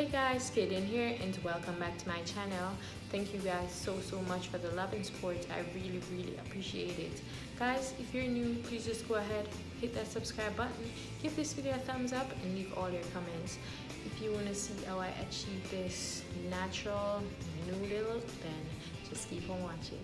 Hey guys, Kaden here and welcome back to my channel. Thank you guys so much for the love and support. I really appreciate it. Guys, if you're new, please just go ahead, hit that subscribe button, give this video a thumbs up and leave all your comments. If you want to see how I achieve this natural nude look, then just keep on watching.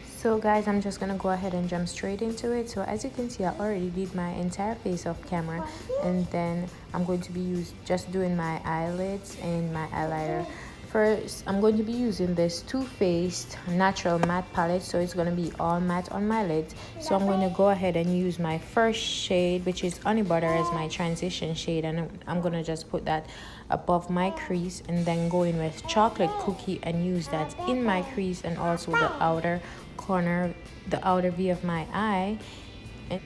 So guys, I'm just gonna go ahead and jump straight into it. So as you can see, I already did my entire face off camera, and then I'm going to be doing my eyelids and my eyeliner. First, I'm going to be using this Too Faced natural matte palette, so it's gonna be all matte on my lids. So I'm going to go ahead and use my first shade, which is Honey Butter, as my transition shade, and I'm gonna just put that above my crease, and then go in with Chocolate Cookie and use that in my crease and also the outer corner, the outer V of my eye. And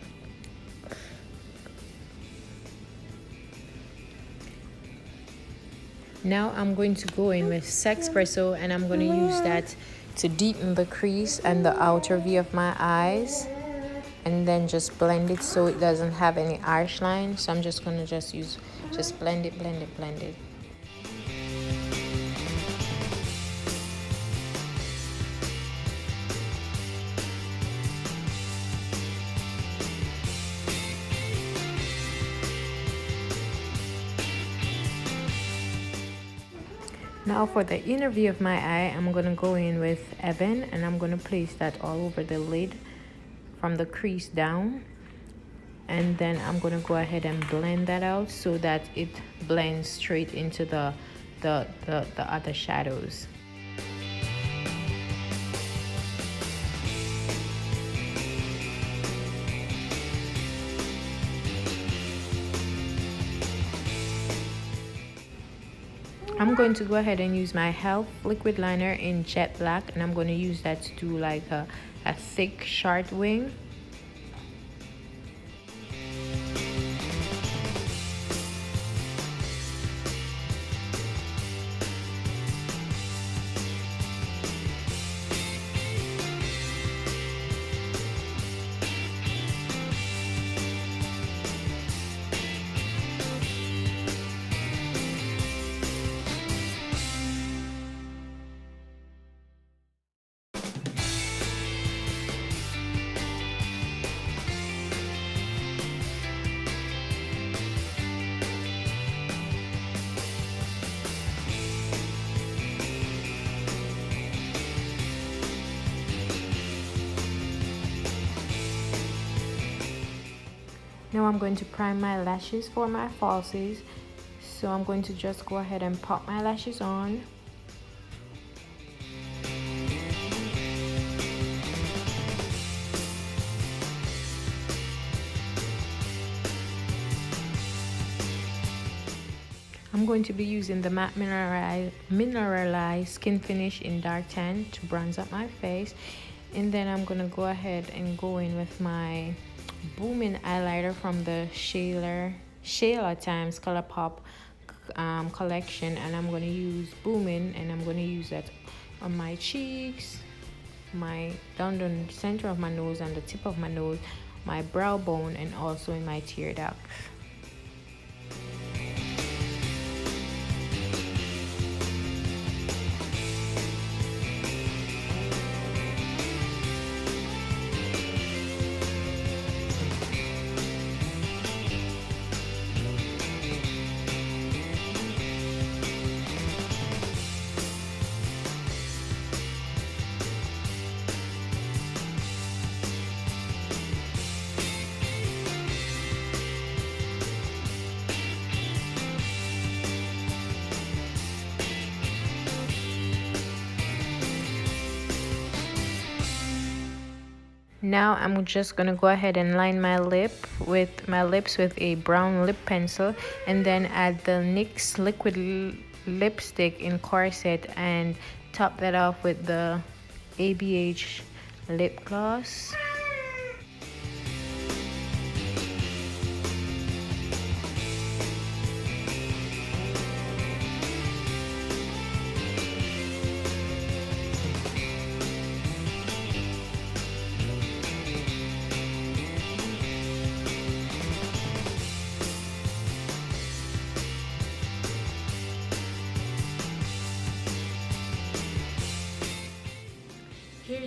now I'm going to go in with Sexpresso, and I'm going to use that to deepen the crease and the outer V of my eyes, and then just blend it so it doesn't have any harsh lines. So I'm just going to just blend it. Now for the inner V of my eye, I'm going to go in with Ebon, and I'm going to place that all over the lid from the crease down. And then I'm going to go ahead and blend that out so that it blends straight into the other shadows. I'm going to go ahead and use my Health liquid liner in Jet Black, and I'm going to use that to do like a thick short wing. Now I'm going to prime my lashes for my falsies. So I'm going to just go ahead and pop my lashes on. I'm going to be using the matte mineralized skin finish in dark tan to bronze up my face. And then I'm going to go ahead and go in with my Boomin eyeliner from the Shayla times Colourpop collection, and I'm going to use Boomin, and I'm going to use that on my cheeks, down the center of my nose and the tip of my nose, my brow bone, and also in my tear ducts. Now I'm just gonna go ahead and line my lips with a brown lip pencil, and then add the NYX liquid lipstick in Corset and top that off with the ABH Lipgloss.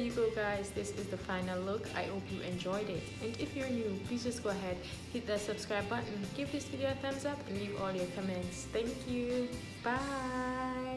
you go, guys, this is the final look. I hope you enjoyed it, and if you're new, please just go ahead, hit that subscribe button, give this video a thumbs up, and leave all your comments. Thank you. Bye.